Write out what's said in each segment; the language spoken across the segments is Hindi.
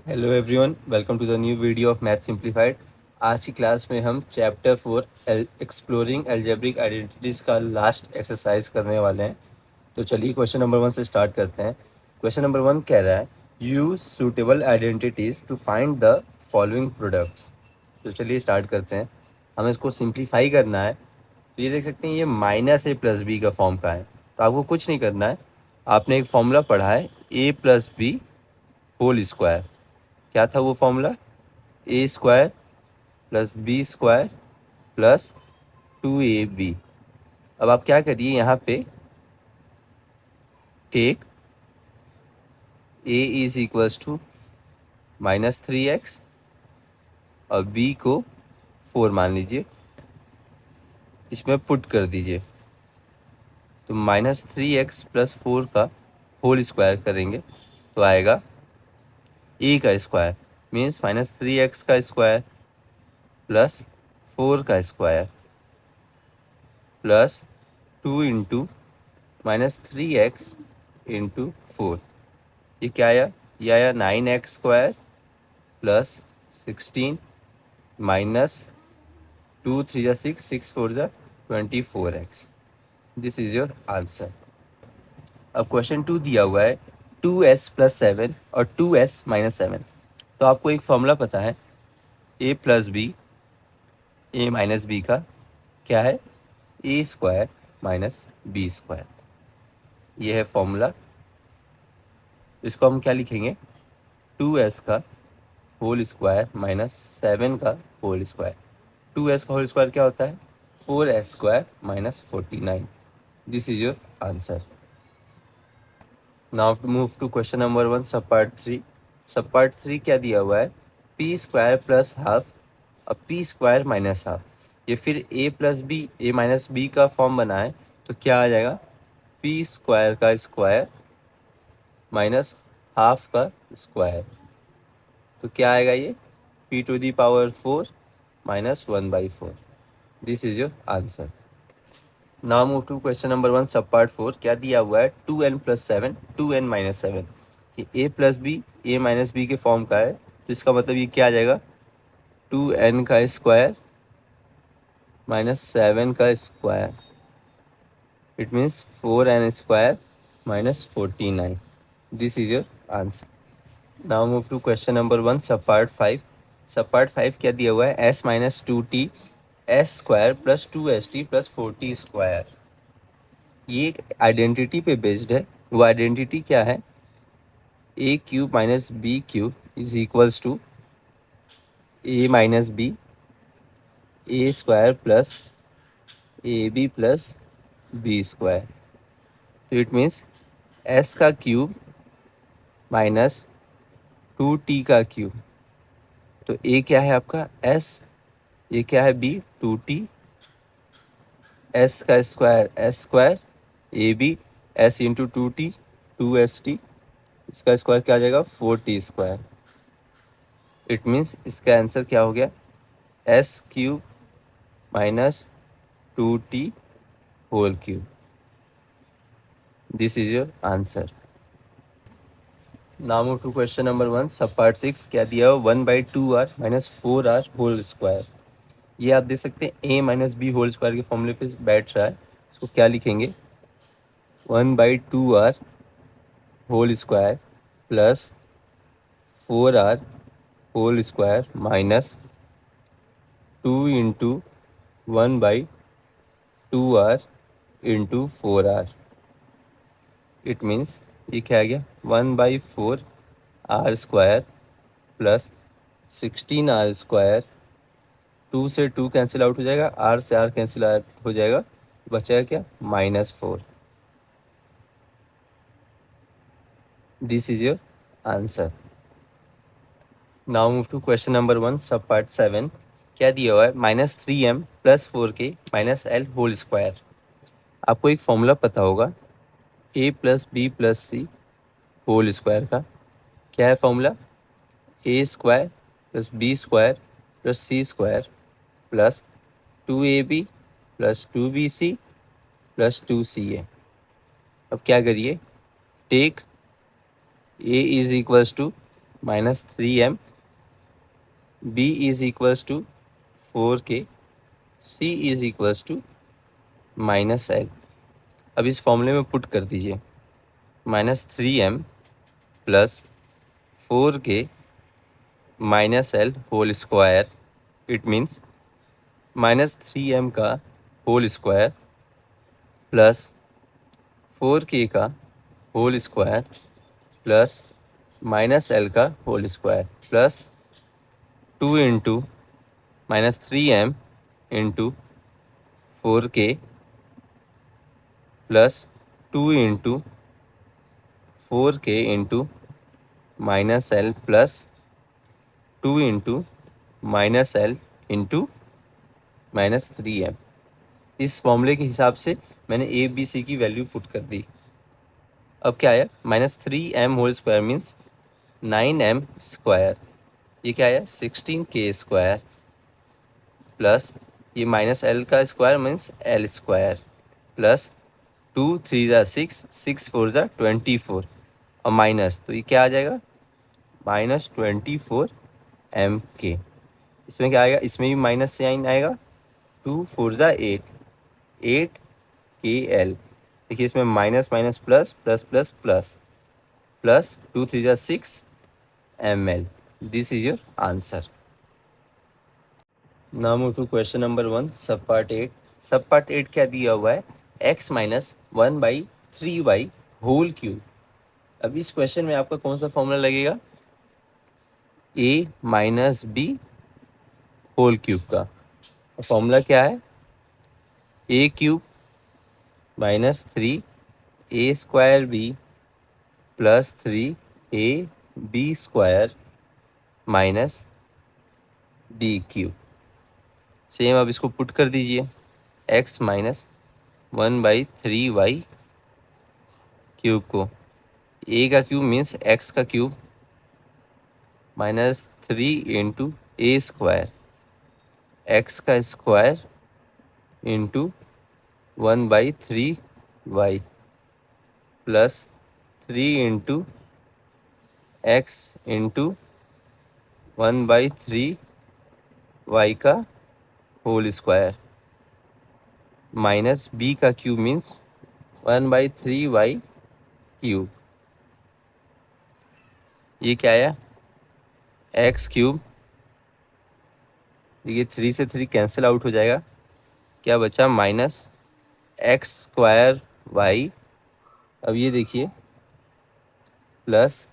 Hello everyone, welcome to the new video of math simplified. आज की क्लास में हम चैप्टर 4 एक्सप्लोरिंग एल्जेब्रिक आइडेंटिटीज़ का लास्ट एक्सरसाइज करने वाले हैं। तो चलिए क्वेश्चन नंबर 1 से स्टार्ट करते हैं। क्वेश्चन नंबर 1 कह रहा है use suitable identities to find the following products. तो चलिए स्टार्ट करते हैं। हमें इसको सिंप्लीफाई करना है। तो ये देख सकते हैं ये -a+b का फॉर्म का है। तो आपको कुछ नहीं करना है, आपने एक फॉर्मूला पढ़ा है a+b होल स्क्वायर। क्या था वो फॉर्मूला? a² + b² + 2ab। अब आप क्या करिए, यहाँ पे टेक a = -3x और b को 4 मान लीजिए, इसमें पुट कर दीजिए। तो -3x + 4 का होल स्क्वायर करेंगे तो आएगा a का स्क्वायर, मीन्स -3x का स्क्वायर + 4 का square plus 2 into -3x into 4। ये क्या आया? ये आया 9x² + 16 minus 2 3 = 6, 6 4 = 24x। This is your answer. अब क्वेश्चन 2 दिया हुआ है 2s + 7 और 2s - 7। तो आपको एक फॉर्मूला पता है a + b a - b का क्या है? a² - b²। ये है फॉर्मूला। इसको हम क्या लिखेंगे? 2s का होल स्क्वायर -7 का होल स्क्वायर। 2s का होल स्क्वायर क्या होता है? 4s² - 49। This is your answer. Now to move to question number 1 sub part 3। सब पार्ट 3 क्या दिया हुआ है? p² + हाफ और p² - हाफ। ये फिर a + b a - b का फॉर्म बना है, तो क्या आ जाएगा? p² का स्क्वायर माइनस हाफ का स्क्वायर। तो क्या आएगा ये? p⁴ -1/4। This is your answer. Now move to question number 1 sub part 4। क्या दिया हुआ है? 2n + 7 2n - 7। ये a + b a - b के फॉर्म का है, तो इसका मतलब ये क्या आ जाएगा? 2n का स्क्वायर -7 का square. It means 4n² - 49। This is your answer. Now move to question number 1 sub part 5। सब पार्ट 5 क्या दिया हुआ है? s - 2t s² + 2st + 4t²। ये एक आइडेंटिटी पे बेस्ड है। वो आइडेंटिटी क्या है? a³ - b³ = a - b a² + ab + b²। तो इट मीन्स s का क्यूब माइनस 2t का क्यूब। तो a क्या है आपका? s। ये क्या है? b 2t s का square s² ab s into 2t 2st, इसका स्क्वायर क्या आ जाएगा? 4t²। इट मीन्स इसका आंसर क्या हो गया? s³ - 2t whole cube. This is your answer. Now move to question number 1 sub part 6। क्या दिया हो? 1/2r - 4r whole square. ये आप देख सकते हैं a - b होल स्क्वायर के फॉर्मूले पे बैठ रहा है। इसको क्या लिखेंगे? 1/2r whole square plus 4r whole square minus 2 into 1/2r into 4r। It means ये क्या आ गया? 1/4r² plus 16r²। 2 से 2 कैंसिल आउट हो जाएगा, r से r कैंसिल आउट हो जाएगा, बचेगा क्या? -4। This is your answer. Now move to question number 1 sub part 7। क्या दिया हुआ है? -3m + 4k - l whole square. आपको एक फॉर्मूला पता होगा a + b + c whole square का। क्या है formula? a² + b² + c² plus 2ab + 2bc + 2ca। अब क्या करिए? Take a = minus 3m, b is equals to 4k, c is equals to minus l। अब इस फॉर्मूले में पुट कर दीजिए, minus 3m plus 4k minus l whole square, it means minus 3m का होल स्क्वायर प्लस 4k का whole square plus minus l का whole square plus 2 into minus 3m into 4k plus 2 into 4k into minus l plus 2 into minus l into minus 3m। इस फॉर्मूले के हिसाब से मैंने ए बी सी की वैल्यू पुट कर दी। अब क्या आया, minus 3m whole square means 9m square, ये क्या आया 16k स्क्वायर प्लस ये माइनस l का square means l square plus 2 3 ज़ा 6, 6 4 ज़ा 24 और माइनस, तो ये क्या आ जाएगा माइनस 24 m k। इसमें क्या आएगा, इसमें भी माइनस साइन आएगा, 2 4 ज़ा 8, 8 kl। देखिए इसमें minus minus plus plus plus plus plus 2 3 ज़ा 6 ml। This is your answer. Now move to question number 1, sub part 8। सब पार्ट 8 क्या दिया हुआ है, x minus 1/3y whole cube. अब इस क्वेश्चन में आपका कौन सा फॉर्मूला लगेगा, a minus b whole cube का। फॉर्मूला क्या है, a cube minus 3 a square b plus 3 a b square minus b cube. Same अब इसको पुट कर दीजिए, x माइनस 1/3y क्यूब को, a का क्यूब मीन्स x का cube minus 3 into a square, x का square into 1/3y plus 3 into x into 1/3y का होल स्क्वायर माइनस b का क्यूब मीन्स 1/3y क्यूब। ये क्या आया, एक्स क्यूब, देखिए 3 से 3 कैंसिल आउट हो जाएगा, क्या बचा माइनस एक्स स्क्वायर वाई। अब ये देखिए प्लस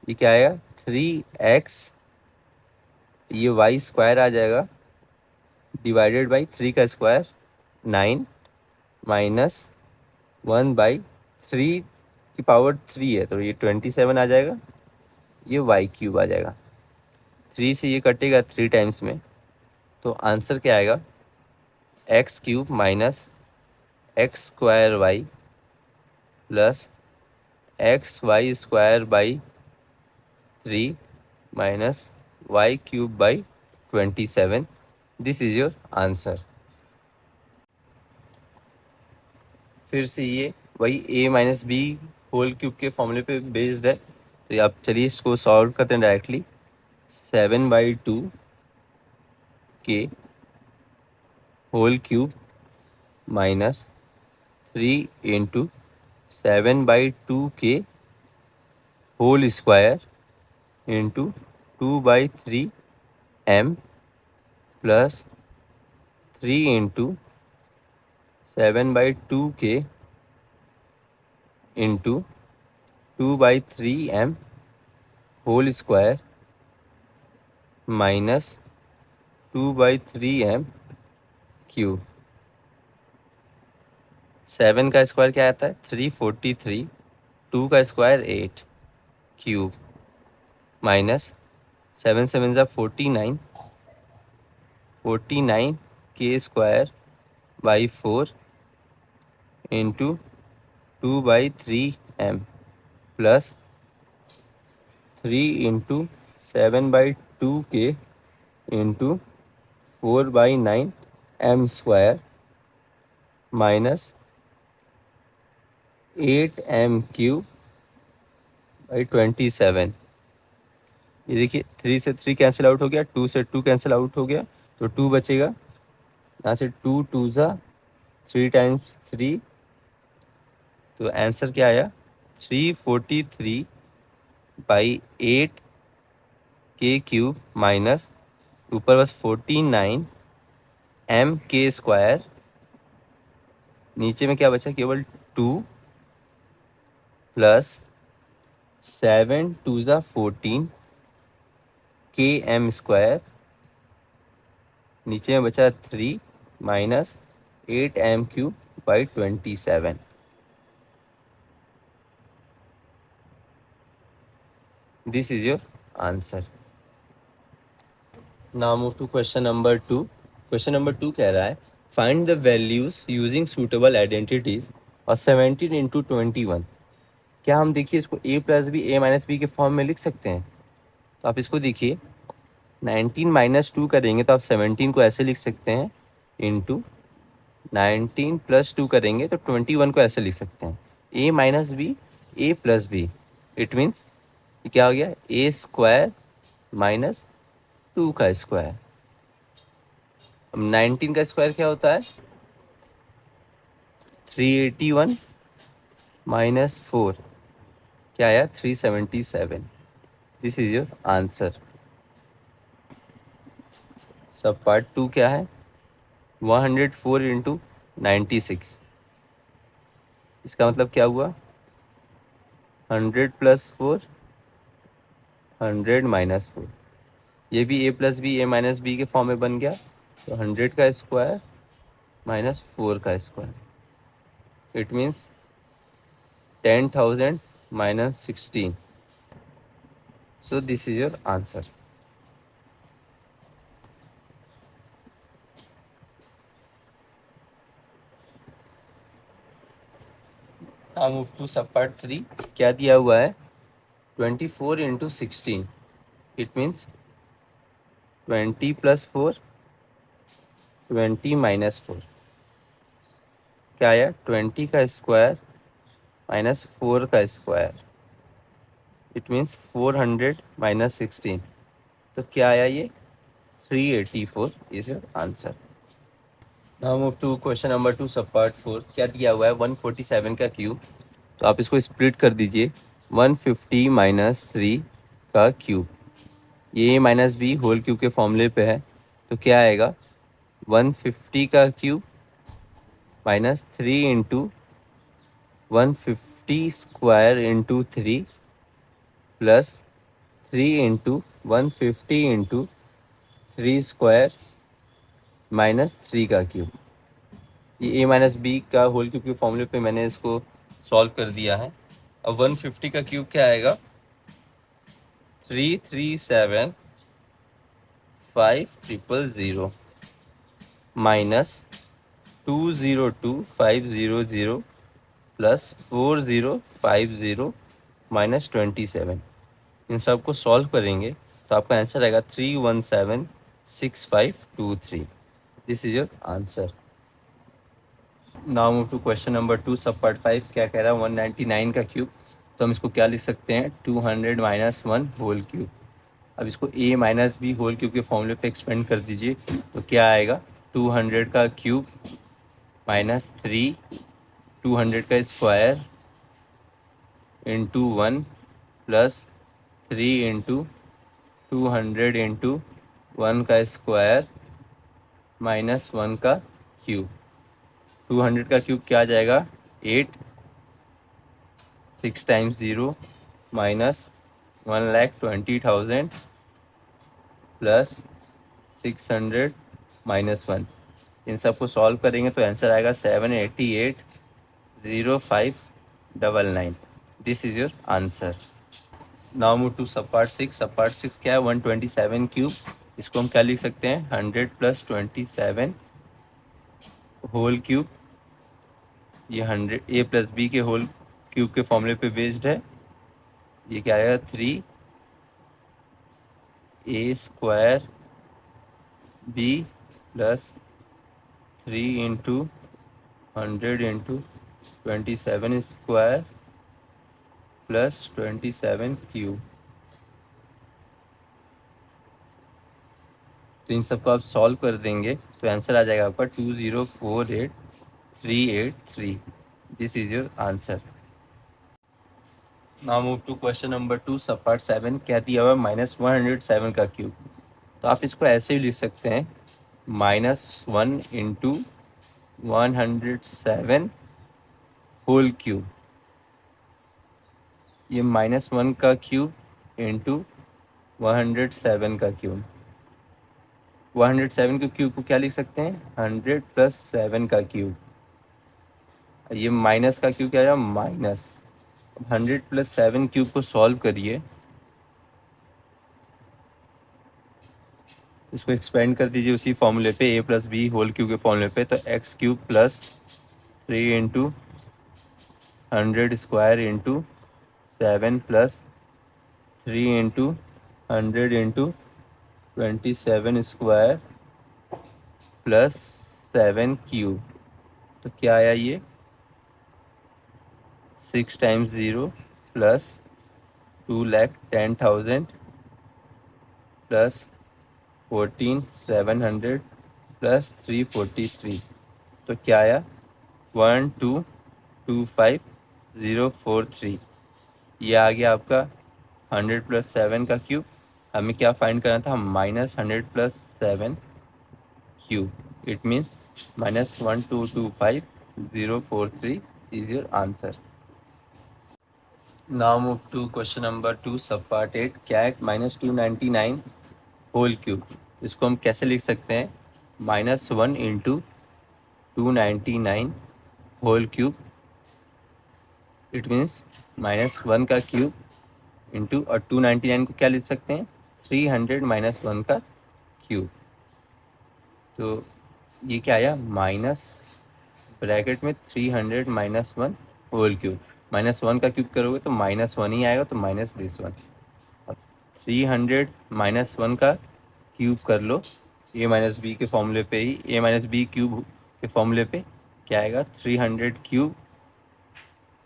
ये क्या आएगा 3x, ये वाई स्क्वायर आ जाएगा डिवाइडेड बाई 3 का स्क्वायर 9 माइनस 1/3 की पावर 3 है तो ये 27 आ जाएगा, ये वाई क्यूब आ जाएगा। 3 से ये कटेगा 3 टाइम्स में, तो आंसर क्या आएगा, x cube minus x square y plus x y square by 3 minus y cube by 27। This is your answer. फिर से ये वही a minus b whole cube के फॉर्मूले पे बेस्ड है, तो आप चलिए इसको सॉल्व करते हैं डायरेक्टली। 7/2 के होल क्यूब माइनस 3 इंटू 7/2 के whole square into 2/3m plus 3 into 7/2 के into 2/3m whole square minus 2/3m cube. 7 का स्क्वायर क्या आता है 343, 2 का स्क्वायर 8 क्यूब माइनस 7 7 ज़ा 49, 49 के square by 4 into 2/3m plus 3 into 7/2 के into 4/9 m square minus 8m cube by 27। ये देखिए 3 से 3 कैंसिल आउट हो गया, 2 से 2 कैंसिल आउट हो गया, तो 2 बचेगा। यहाँ से 2 2 ज़ा 3 टाइम्स 3, तो आंसर क्या आया 343/8 के क्यूब माइनस ऊपर बस 49 एम के स्क्वायर, नीचे में क्या बचा केवल 2 प्लस 7 2 ज़ा 14 के एम स्क्वायर, नीचे में बचा 3 minus 8 m cube by 27। This is your answer. Now move to question number 2। क्वेश्चन नंबर 2 कह रहा है find the values using suitable identities और 17 इंटू 21। क्या हम देखिए इसको a plus b a minus b के फॉर्म में लिख सकते हैं? तो आप इसको देखिए 19 माइनस 2 करेंगे तो आप 17 को ऐसे लिख सकते हैं, इंटू 19 प्लस 2 करेंगे तो 21 को ऐसे लिख सकते हैं, a minus b a plus b. It means क्या हो गया ए स्क्वायर माइनस 2 का स्क्वायर। अब 19 का स्क्वायर क्या होता है 381 माइनस 4, क्या आया 377। This is your answer. सब पार्ट 2 क्या है 104 इंटू 96। इसका मतलब क्या हुआ 100 प्लस 4 100 माइनस 4। ये भी ए plus b a minus b के फॉर्म में बन गया, तो 100 का स्क्वायर माइनस 4 का square. It means 10,000 minus 16। So this is your answer. Now move to sub part 3। क्या दिया हुआ है 24 into 16। It means 20 plus 4 20 minus 4, क्या आया 20 का स्क्वायर माइनस 4 का स्क्वायर। इट मीन्स 400 माइनस 16, तो क्या आया ये 384 is your answer. Now move to question number 2 sub part 4। क्या दिया हुआ है 147 का क्यूब, तो आप इसको स्प्लिट कर दीजिए 150 माइनस 3 का क्यूब। ये माइनस बी होल क्यूब के फॉर्मूले पे है, तो क्या आएगा 150 का cube minus 3 into 150 square into 3 plus 3 into 150 into 3 square minus 3 का क्यूब। ये ए माइनस बी का होल क्यूब के फॉर्मूले पे मैंने इसको सॉल्व कर दिया है। अब 150 का क्यूब क्या आएगा 337,500 माइनस 202,500 प्लस 4050 माइनस 27। इन सब को सॉल्व करेंगे तो आपका आंसर आएगा 317,6523। This is your answer. Now move to question number 2 sub part 5। क्या कह रहा है 199 का क्यूब, तो हम इसको क्या लिख सकते हैं 200 माइनस 1 होल क्यूब। अब इसको a minus b whole cube के फॉर्मूले पे एक्सपेंड कर दीजिए, तो क्या आएगा 200 का क्यूब माइनस 3 200 का square into 1 plus 3 into 200 into 1 का स्क्वायर माइनस 1 का क्यूब। 200 का क्यूब क्या आ जाएगा 8, 6 टाइम्स 0 माइनस 1,20,000 प्लस 600 माइनस 1। इन सब को सॉल्व करेंगे तो आंसर आएगा 788,0599। This is your answer. Now move to sub part 6। Sub part 6 क्या है 127 क्यूब, इसको हम क्या लिख सकते हैं 100 प्लस 27 होल क्यूब। ये 100 ए प्लस बी के होल क्यूब के फॉर्मूले पे बेस्ड है। ये क्या आएगा 3 a square b plus 3 into 100 into 27 square plus 27 cube. तो इन सबको आप सॉल्व कर देंगे तो आंसर आ जाएगा आपका 2048383। This is your answer. Now move to question number 2 sub part 7। क्या दिया हुआ -107 का क्यूब। तो आप इसको ऐसे भी लिख सकते हैं -1 इंटू 107 होल क्यूब। ये -1 का क्यूब इंटू 107 का क्यूब। 107 के क्यूब को क्या लिख सकते हैं 100 प्लस 7 का क्यूब। ये माइनस का क्यूब क्या आया माइनस 100 प्लस 7 क्यूब को सॉल्व करिए। इसको एक्सपेंड कर दीजिए उसी फॉर्मूले पे a plus b whole cube के फॉर्मूले पे। तो x cube plus 3 into 100 square into 7 plus 3 into 100 into 27 square plus 7 cube. तो क्या आया ये 6 टाइम्स 0 प्लस 2,10,000 प्लस 14,700 प्लस 343। तो क्या आया 1225043। ये आ गया आपका 100 प्लस 7 का क्यूब। हमें क्या फाइंड करना था -100 plus 7 cube. It means -1225043 is your answer. Now move to question number 2 sub part 8। क्या है -299 होल क्यूब। इसको हम कैसे लिख सकते हैं -1 into 299 whole cube. It means -1 का क्यूब इंटू और 299 को क्या लिख सकते हैं 300 -1 का क्यूब। तो ये क्या आया माइनस ब्रैकेट में 300 -1 होल क्यूब। -1 का क्यूब करोगे तो -1 ही आएगा तो माइनस दिस वन। अब 300 -1 का क्यूब कर लो a माइनस बी के फॉर्मूले पे ही a माइनस बी क्यूब के फॉर्मूले पे। क्या आएगा 300 cube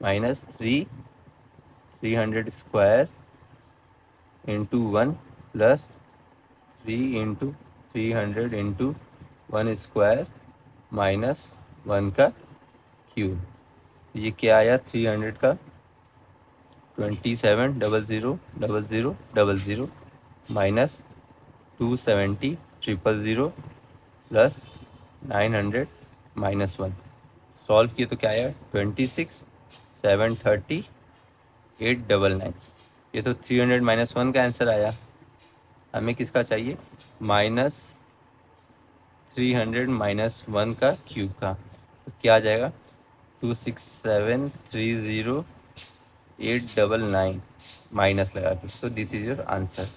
minus 300 square into 1 plus 3 into 300 into 1 square minus 1 का क्यूब। ये क्या आया 300 का 27000000 माइनस 270 000 प्लस 900 -1। सॉल्व किए तो क्या आया 26,730,899। ये तो 300 -1 का आंसर आया। हमें किसका चाहिए -300 -1 का क्यूब का। तो क्या आ जाएगा 26730,899 माइनस लगा के। सो दिस इज योर आंसर।